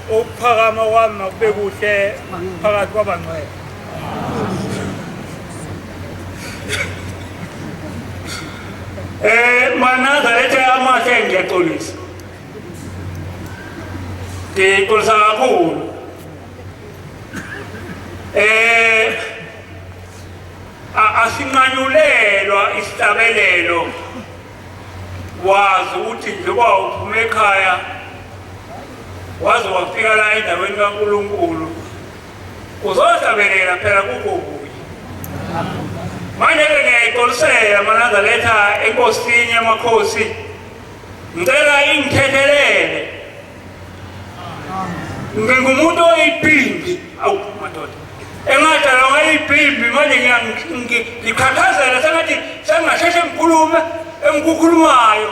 ukuphakama kwami makube kuhle phakathi kwabangcwele. Manazarethe amahle ngiyaxolisa. Ngixolisa kakhulu. Asinqanyulelwa isitabelelo wazi ukuthi njengoba uphume ekhaya wazi wafika la endaweni kaNkulunkulu uzohlabelela phela kukho kuye. Manje ke ngiyayixolisela Manazaretha enkosini yamakhosi ngicela ingithethelele. Ngingumuntu oyibhimbi awu madoda engadala ngayibhimbi manje ngikhathazela sengathi sengasheshe ngikhulume engikukhulumayo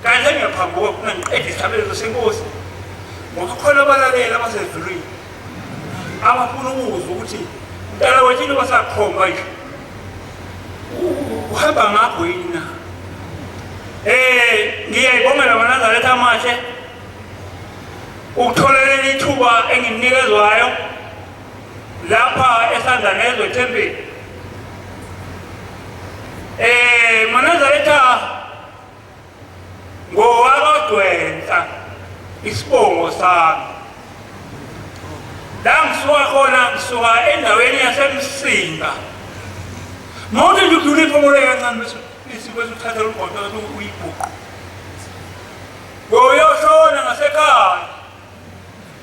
kanti ngiyaphambuka kuna ngiqedwe isithabelelo senkosi ngoba khona abalalela abasezulwini abafuna ukuzwa ukuthi mntana wethini basakhomba nje uhamba ngakho yini na. Ngiyayibongela Manazaretha amahle ukutholela ithuba enginikezwayo lapha eSandlanezo eThempeli. Manazaretha ngowakwaDwensa isibongo sami la ngisuka khona ngisuka endaweni yaseMsinga mawuthi nje udlule iphomole kancane bese uthatha umbhodo uyibhuqa uyoshona ngasekhaya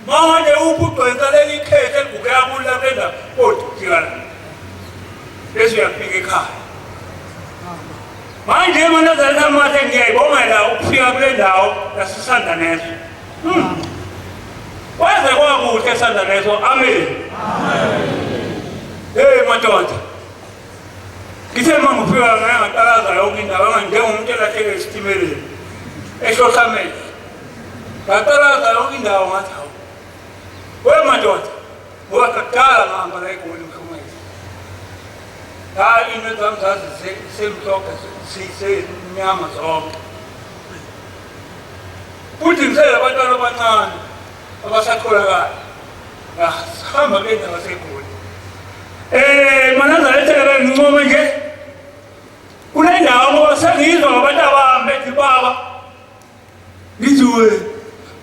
manje ubuDwensa leli ikhethe eligukeya kulo lapha kodwa jikala bese uyafika ekhaya. Manje Manazaretha amahle ngiyayibongela ukufika kule ndawo yaseSandlanezo. Waze kwakuhle eSandlanezo. Amen. Madoda ngithe mangifika ngayatalaza yonke indawo njengomuntu elahleke esitimeleni eShothamele ngatalaza yonke indawo ngathi hawu we madoda ngoba kudala ngihamba la eGoli ngikhumele into zami zazi semhlophe sisemnyama zonke futhi ngisele abantwana abancane abasakholakala ngahamba ke ndawo seGoli. Manazaretha ngincoma nje kule ndawo ngoba sengizwa ngabantu abami bethi baba ngiziwe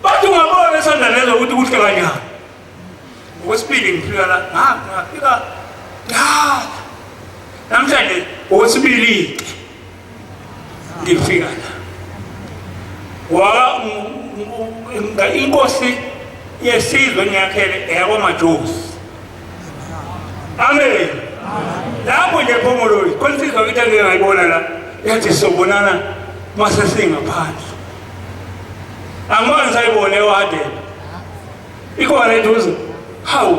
bathi ungabona esandla lezo ukuthi kuhle kanjani okwesibili ngifika la ngafika namhlanje okwesibili ngifika la inkosi yesizwe ngiyakhele eyakwamajosi amen lapho nje phomololi konfika ukuthi angeke ngayibona la yathi sobonana mase singaphandle angibani sayibone ewadela ikhona eduze hawu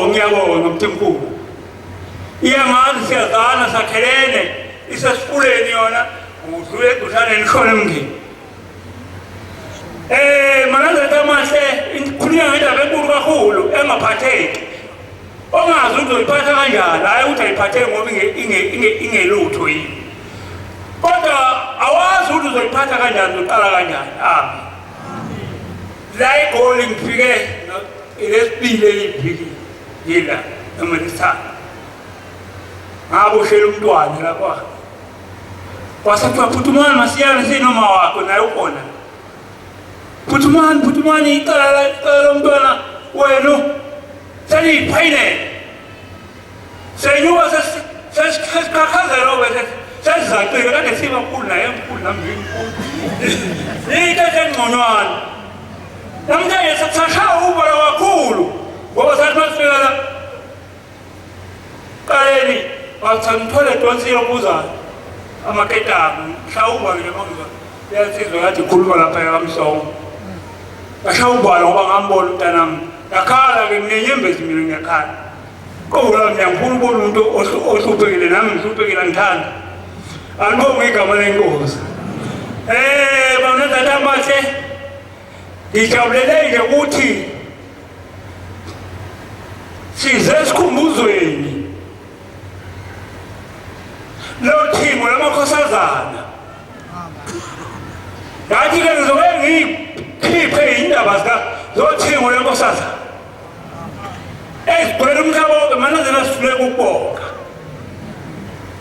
ngiyabona mthimkhulu iyangani siyazana sakhelene isesifuleni yona udlule edushaneni khona emngeni manazatha amahle khulunywa ngendaba enkulu kakhulu engaphatheki ongazi ukuthi uzoyiphatha kanjani hayi ukuthi ayiphatheki ngoba ingelutho yini kodwa awazi ukuthi uzoyiphatha kanjani uzoqala kanjani amen la igoli ngifike lesibili eliviki yila eMelisa ngaboshela umntwana lapha wasathiwa phuthumani masiyane sinoma wakho naye ukhona phuthumani icala lomntwana wenu seliyiphainele senyuka sesikhakhazela obe sesizacile kade sibakhulu naye emkhulu namzini yinto esengconywana namhlanje sasashaya ubala kakhulu ngoba sathi masifika la qaleni ngithole idonsi yokuzayo amaketangu mhlawumba nje mangizwa yasizwe ngathi khuluma lapha ekamsongo ngashawubala ngoba ngambona umntanami ngakhala-ke minenyembezi mina ngiyakhala kowula mina ngifuna ubona umuntu ohluphekile nami ngihluphekile ngithanda alibonge igama lenkosi banazatha amahle ngijabulele nje ukuthi size esikhumbuzweni lothimo lamakhosazana ngathi-ke ngizobe ngiyikhiphe iy'ndaba zothimo lenkosazana ezigcwele umhlaba wonke manazela sihluleka ukubonga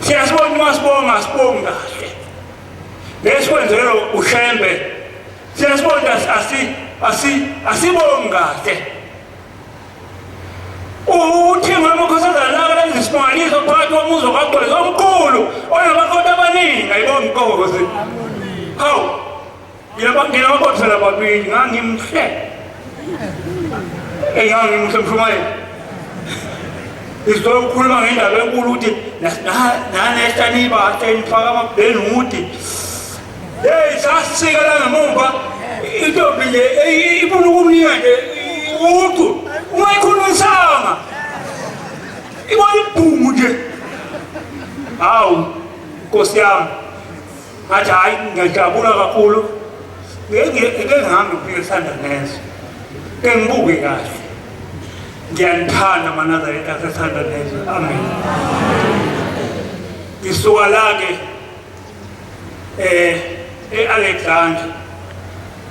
siyasibona uma sibonga asibongi kahle lesikwenzelelo ushembe siyasibona asibongi kahle uthimo lamakhosazana lakalenzisimangaliso phakathi komuzi kagcwele omkhulu onamakoti abaningi ayibonga inkosi hawu nginamakothela babili ngangimhle ngangimhle mshumayeli isizobe ukukhuluma ngendaba enkulu ukuthi naneshtaniba senifaka amabheni ukuthi sasisika la ngemumva intombi nje ifuna ukumnika nje ucu ungayikhulumisanga ibona ibhungu nje hawu nkosi yami ngathi hayi ngiyajabula kakhulu ngeke ngihambe ngifike esandla neso ke ngibuke kahle ngiyanithanda manazareta asesandla neso amen ngisuka la-ke e-Alexandra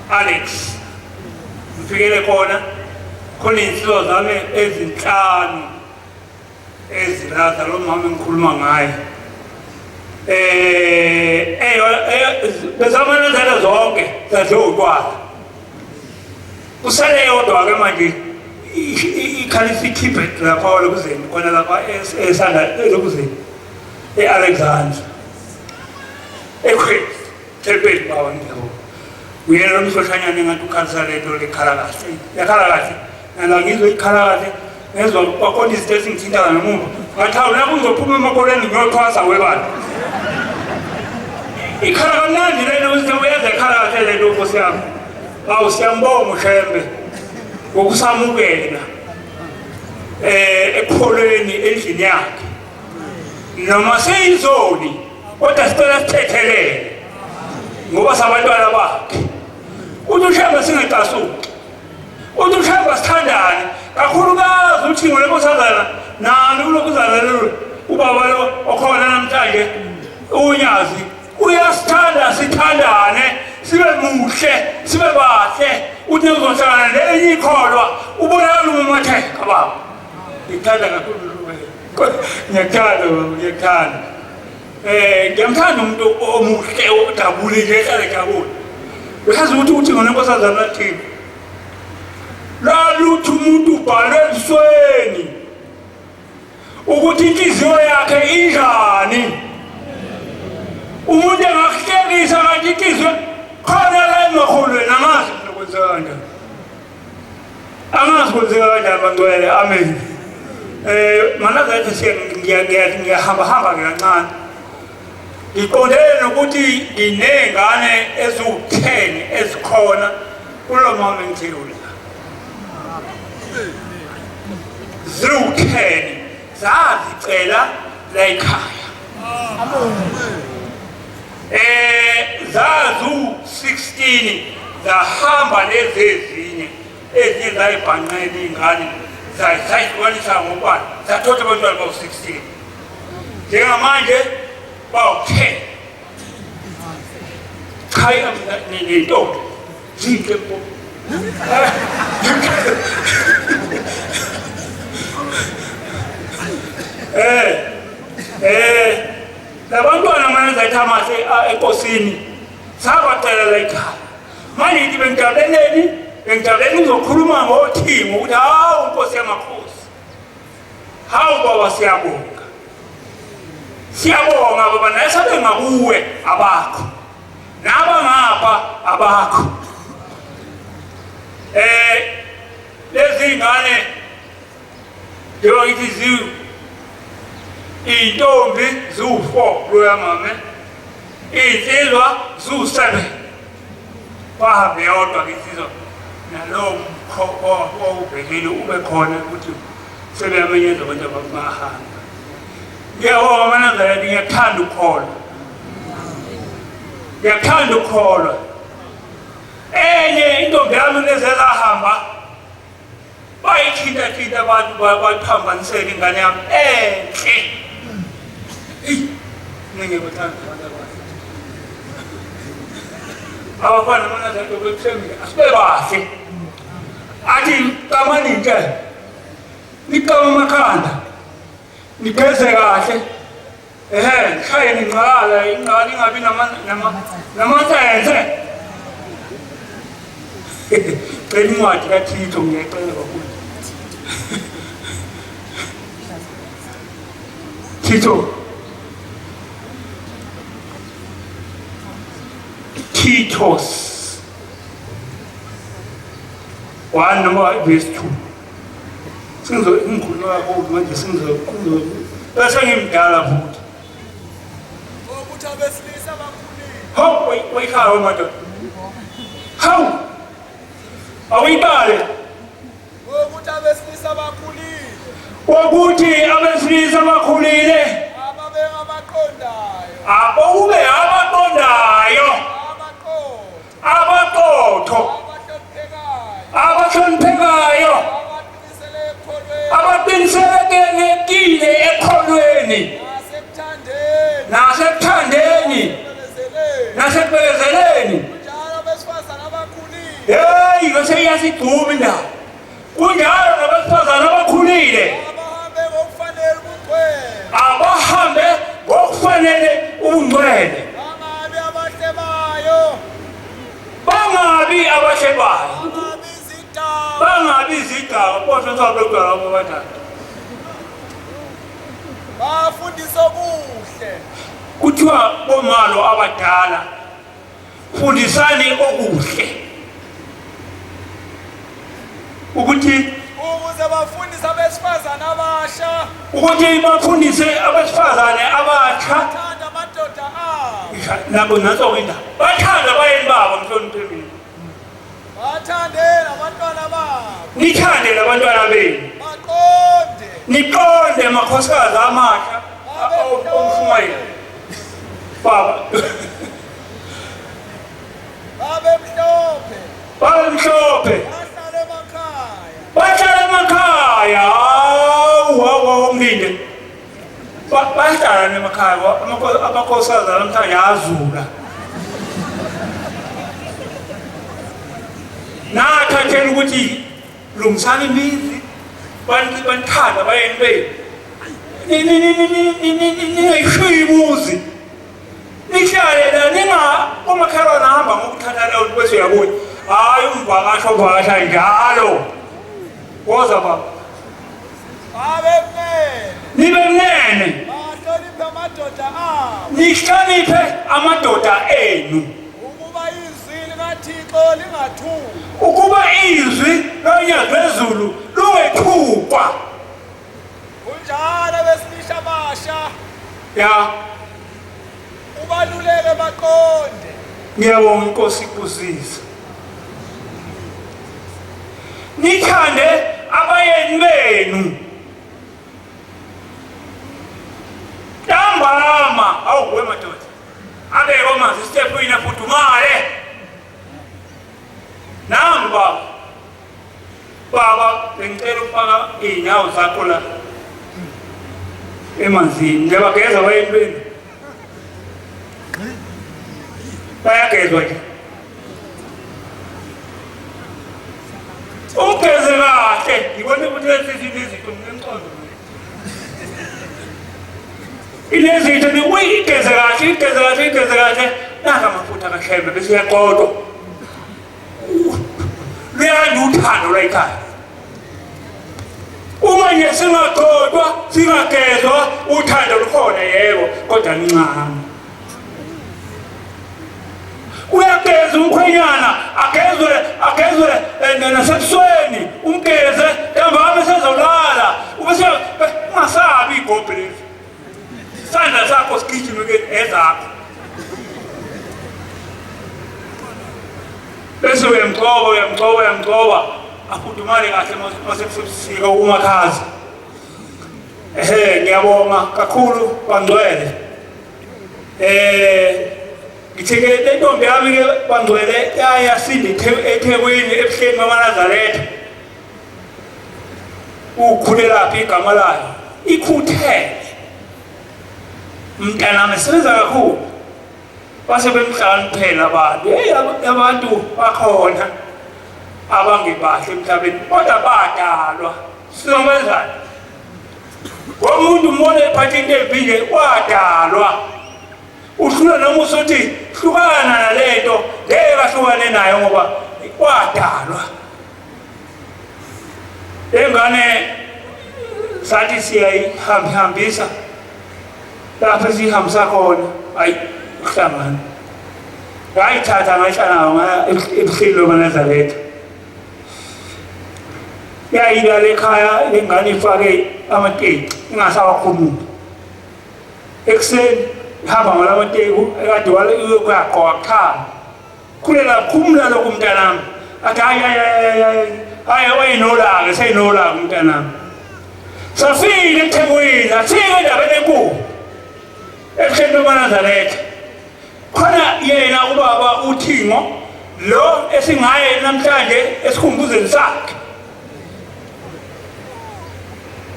Alex ngifikele khona iy'nsizwa zami ezinhlanu ezilaza lo mama engikhuluma ngayo bezamanazela zonke zadle utshwala usale yodwa-ke manje ikhalisa ikhiphe lapha lokuzeni khona lapha esanda lokuzeni e-Alexandra ekhwezi thempeli bawa ngiyawo uyena lomhlohlanyana engathi ukhalisa lento lekhala kahle yakhala kahle nala ngizwe ikhala kahle ngezwa kwakhona izinto ezingithinta ngemuva ngathi hawu lapho ngizophuma emakoleni ngiyothwasa webani ikhala kamnandi lento ukuthi uyenza ikhala kahle lento nkosi yami hawu siyambonga ushembe ngokusamukela ekukholweni endlini yakhe noma seyizoni kodwa sicela sithethelele ngoba sabantwana bakhe uthi ushembe singecasuki uthi ushembe sithandane kakhulukazi uthingo lenkosazana nalo kulokuzana lelo ubaba lo okhona namhlanje unyazi uyasithanda sithandane sibe muhle sibe bahle uthi uzohlangana nenye ikholwa ubonakala umatheka baba ngithanda kakhulu Ngiyakuthanda ngiyamthanda umuntu omuhle odabulile ehlale ejabule. Uyazi ukuthi ngone nkosazana lathini laluthi umuntu ubhalwe ebusweni ukuthi inhliziyo yakhe injani. Umuntu engakuhlekisa kanti inhliziyo khona la emaholweni angazi nokwenzeka kanjani. Angazi kwenzeka kanjani bangcwele. Amen. Mana zathi ngiyahamba kancane. Ngiqondene nokuthi nginengane eziwu-10 ezikhona kulo moment la. Ziwu-10 zazicela la ekhaya. Zazu-16 zahamba lezi ezinye zayibhanqela iy'ngane zayihlukanisa ngokubala zathola abantwana bawu-16 njengamanje bawu-10. Cha nentombi zinhle mpo. Labantwana manje zayithamase enkosini sabacela la ekhaya. Manje ngithi bengijabuleni ngizokhuluma ngothingo ukuthi hawu Nkosi yamakhosi, hawu baba siyabonga. Siyabonga baba nayesabe ngakuwe abakho nabangapha abakho. Lezi ngane njengoba ngithi iy'ntombi ziwu-4 kuloya mame, iy'nsizwa ziwu-7. Bahambe yodwa insizwa nalowo owubhekile ube khona ukuthi sebeyamenyeza abantu abamahamba. Ngiyabonga amanazareti, ngiyakuthanda ukukholwa. Ngiyakuthanda ukukholwa. Enye intombi yami lezezahamba bayithintathinta abantu bayiphambanisela ingane yami enhle. Ngingekuthanda abantu abahle. Abafana amanazareti okwekuthembile asibe bahle. Athi kamani nje nikama amakhanda nigeze kahle. Nishaye ningcakala ingane ingabi namasense. Cela incwadi kaThito ngiyacela kakhulu. Tito 1 number verse 2. Singikhuluma kakhulu manje bese ngimdala futhi. Ukuthi abesilisa bakhulile. Hawu wayikhaya madoda. Hawu awuyibale. Ukuthi abesilisa bakhulile. Ukuthi abesilisa bakhulile. Abakube abaqondayo. Abaqotho. Abahloniphekayo. Abaqinisekekile ekholweni. Nasekuthandeni. Nasekubhekezeleni. Hey, ngase yasigcuma indawo. Kunjalo nabesifazana abakhulile. Abahambe ngokufanele ubungcwele. Bangabi abashebayo. Bangabi izidakwa kodwa sabekudala abadala. Bafundisa okuhle. Kuthiwa bomalo abadala fundisani okuhle. Ukuthi ukuze bafundise abesifazane abasha. Ukuthi bafundise abesifazane abasha. Bathanda amadoda abo. Nabo naso kwinda. Bathanda abayeni babo mhloniphekile. Bathande abantwana babo. Nithande labantwana benu. Baqonde. Niqonde amakhosikazi amasha omshumayela. Baba. Babe mhlophe. Bahlala emakhaya. Hawu umlinde. Bahlala emakhaya amakhosikazi namhlanje azula. Nathathela ukuthi lungisani imizi banithanda bayeni benu. ningayishiyimuzi nihlale la ninga umakhelwane ahamba ngokuthatha leyo bese uyabuya hayi umvakasho ovakasha njalo woza baba babe mnene nibe mnene bahloniphe amadoda abo nihloniphe amadoda enu ukuba izwi likaThixo lingathuli ukuba izwi lonyazezulu lungethukwa kunjalo besilisha abasha ya ubaluleke baqonde ngiyabonga inkosi ikuzisa nithande abayeni benu ntambama awuwe madoda abeke omanzi isitephu yini aphudumale nami baba bengicela ukufaka iy'nyawo zakho la emanzini ngiyabageza abayeni benu bayagezwa nje ugeze kahle ngibone ukuthi izinto nginemcondo inezitho igeze kahle naka amafutha akahlebe bese uyaqodwa luyanda uthando lwayikhaya uma nje singaqodwa singagezwa uthando lukhona yebo kodwa luncane uyageza umkhwenyana agezwe nasebusweni umgeze ntambama esezolala ubese ungasabi igobhe lezi isandla sakho sigijime ezakho bese uyamgcoba afudumale kahle masebusika umakhazi ngiyabonga kakhulu bangcwele ngithike le ntombi yami ke bangcwele yasinda eThekwini ebuhleni bamaNazaretha ukhulelaphi igama layo ikhuthele mntanami sebenza kakhulu base bemhlaniphela abantu bakhona abangebahle emhlabeni kodwa badalwa sizokwenzani ngomuntu umbone ephathe into ephile wadalwa uhlula noma usuthi hlukana nalento ngeke ahlukane nayo ngoba wadalwa engane sathi siyayihambisa lapha sihambisa khona hayi uhlangana ngayithatha ngayihlala ebuhleli bamaNazaretha yayilala ekhaya lengane ifake amateki ingasawakhulumi ekuseni ihamba ngalamateki ekade kuyaqoka kukhanya khulela khumula lokhu mntanami athi hayi wayinolaka seyinolaka mntanami safile eThekwini afike endabeni enkulu ebuhleni bamaNazaretha khona yena ubaba uThingo lo esingaye namhlanje esikhumbuzeni sakhe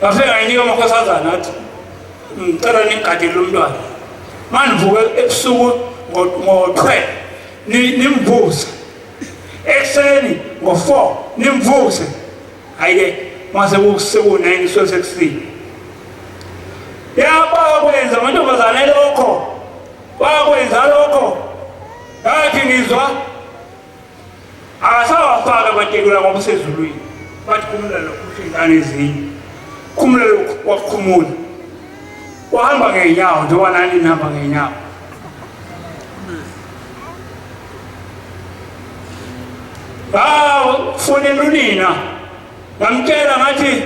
ngafika ngayinika amakhosazana athi ngicela ningigadele lo mntwana manivuke ebusuku ngo-12 nimvuse ekuseni ngo-4 nimvuse hayi-ke mase seku-9 sekusile bayakwenza amantombazane lokho bayakwenza lokho ngathi ngizwa akasawafaka abatekula ngoba usezulwini bathi khumula lokhu ushintane ezinye khumula lokhu wakukhumula wahamba ngey'nyawo njengoba nani nihamba ngey'nyawo fonela unina ngamtshela ngathi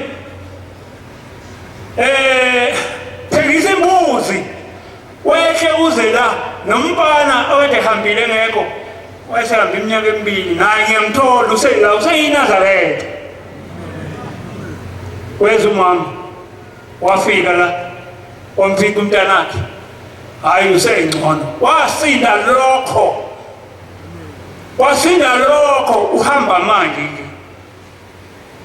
thengisa imbuzi wehle uze la nomfana okade ehambile ngekho wayesehamba iminyaka emibili naye ngiyamthola useyila useyinazaretha weza umama wafika la wamfika umntanakhe hayi useyingcono wasinda lokho uhamba manje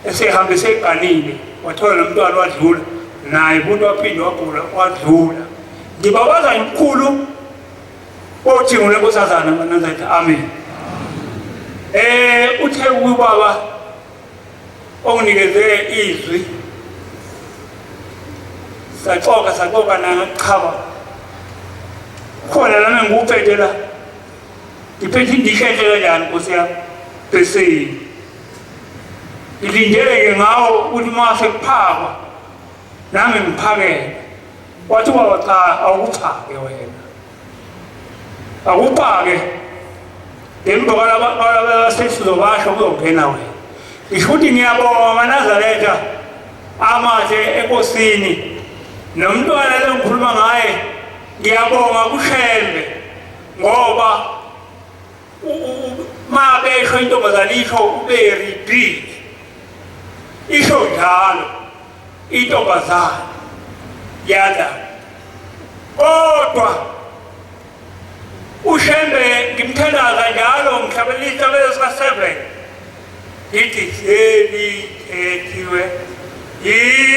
esehamba eseganile wathola nomntwana wadlula naye umuntu waphinde wagula wadlula ngibabaza imkhulu oThingo lenkosazana kaNazaretha amen uthe ubaba onginikeze izwi saxoka nangachaba khona nami nguphethe la ngiphethe indishehle kanjani Nkosi yami bese ilindele ngawo ukuthi mase kuphakwa nami ngiphakele wathi cha awukuphake wena akuphake ngemva kwalaba sesizobasho kuzongena wena isho ukuthi ngiyabonga amaNazaretha amahle enkosini nomntwana lengikhuluma ngaye ngiyabonga kuShembe ngoba mabesho intombazane isho uberibhile isho njalo intombazane yada kodwa uShembe ngimthandaza njalo ngihlabelisa sika-7 ithi yeli ethiwe yita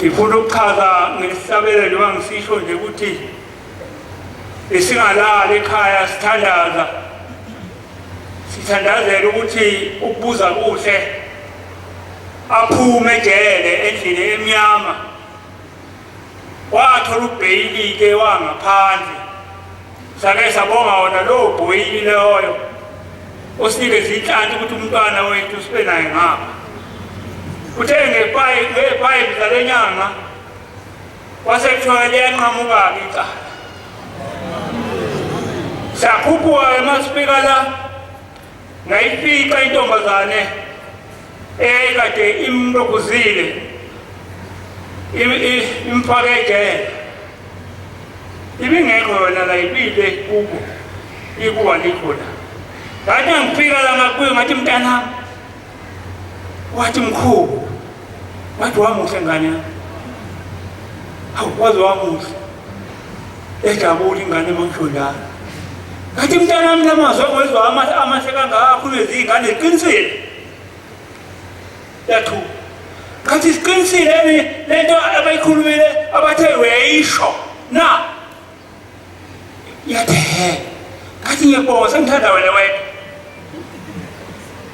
ngifuna ukuchaza ngesabelo noma ngisisho nje ukuthi esingalala ekhaya sithandazela ukuthi ukubuza kuhle aphume ejele endlini emnyama wathola ubhayili ke wangaphandle sake sabonga wona lo bhayili loyo usinikeze inhlanhla ukuthi umntwana wethu sibe naye ngapha uthe ngepayipi zalenyanga wasekuthiwa liyanqamuka-ke icala sakhuphuka emaspika la ngayifica intombazane eyayikade imlokuzile imfake ejele ibingekho yona la ibile kubo ikuba likhona ngathi ngifika la ngakuyo ngathi mntanami wathi mkhulu wathi wamuhle ngane yami waze wamuhle ejabula ingane emangisho njalo ngathi mntanami lamazwi angezwa amahle kangaka kunezingane ziqinisile yathu ngathi siqinisile lento abayikhulumile abathe uyayisho na yathe ngathi ngiyabonga sengithanda wena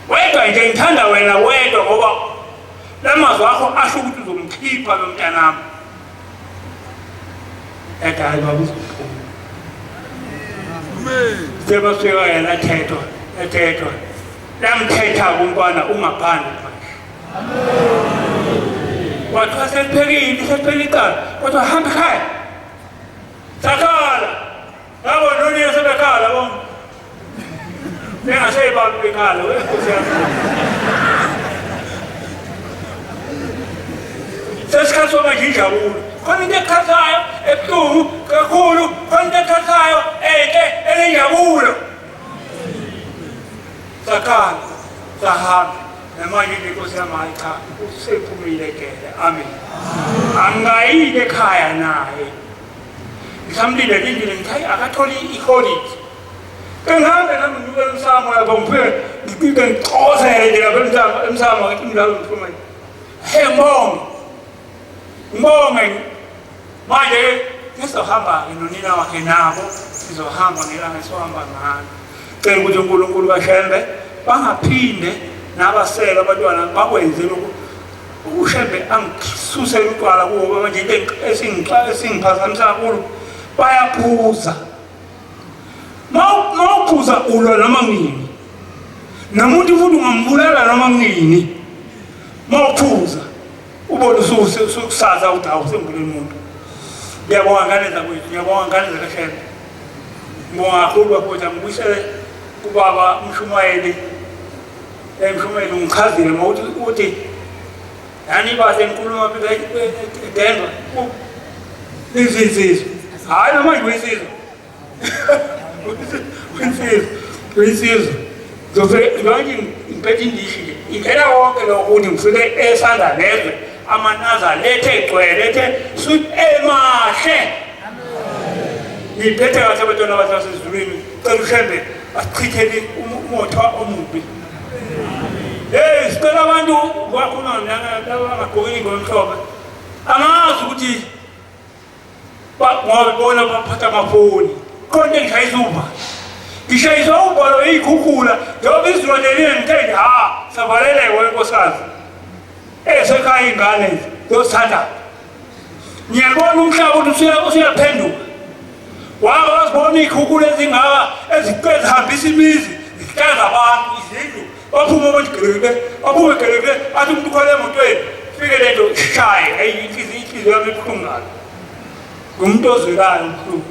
wedwa nje ngithanda wena wedwa ngoba lamazwi akho asho ukuthi uzomkhipha lo mntanami hayi baba uzophuma sebafika yena ethethwa lamthetha umntwana ungaphandle manje wathi seliphekile icala kodwa hamba ekhaya sakhala ngabo noniya sebekhala bonke nengaseyibambi bekhala Nkosi yami sesikhathi somanje injabulo khona into ekhathayo ebuhlungu kakhulu khona into ekhathayo enhle enenjabulo sakhala sahamba namanje Nkosi yami hayi cha usephumile kele amen angayile ekhaya naye ngisamlinde lindile ngithi akatholi iholiday ngihambe nami ngibukela umsamo yabo ngifike ngicozele nje lapha emsamo ngithi ngilalo ngiphuma mbonge manje ngizohamba nonina wakhe nabo sizohamba ngelanga sohamba ngalo cela ukuthi uNkulunkulu kaShembe bangaphinde nabasela abantwana bakwenze lokhu uShembe angisusela utshwala kubo manje into esingiphazamisa kakhulu bayaphuza mawuphuza ulwa noma kunini nomuntu futhi ungambulala noma kunini mawuphuza ubona usukusaza ukuthi awusembuleni umuntu ngiyabonga ngane zakwethu ngiyabonga ngane zakaShembe ngibonga kakhulu bafowethu ngibuyisele kubaba uMshumayeli Mshumayeli ungichazile ukuthi yani base ngikhuluma eDenver izinsizwa hayi noma ngiwesizwe winsizwa zofike lonke ngiphethe indishi ingena wonke lokuthi ngifike esanda nezwe amanaza lethe gcwele lethe sweet emahle ngiphethe kahle abantwana basesizulwini cela uShembe asichithele umotha omubi sicela abantu bakhuluma laba abagqoke ngomhlobo angazi ukuthi ngoba bona baphatha amafoni konke ngishayisa uba ngishayisa uba lo ikhukhula njengoba izilwanelile ngitheni savaleleke wenkosikazi esekhaya ingane yosithanda ngiyabona umhlaba ukuthi usuyaphenduka waba wazibona iy'khukhula ezingaka ezihambisa imizi zihlanza abantu izindlu baphume bonke baphume geleke athi umuntu ukhwele emotweni fike lento shaye inhliziyo yami ibuhlungu ngayo ngumuntu ozwelayo umkhulu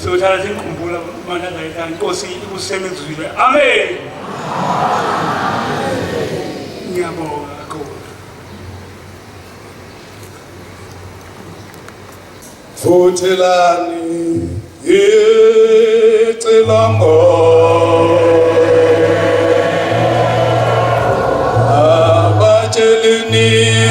siyothatha sinkhumbula manazayithanda inkosi ikusemenzile amen ngiyabonga kakhulu futhelani icilongo abatshelini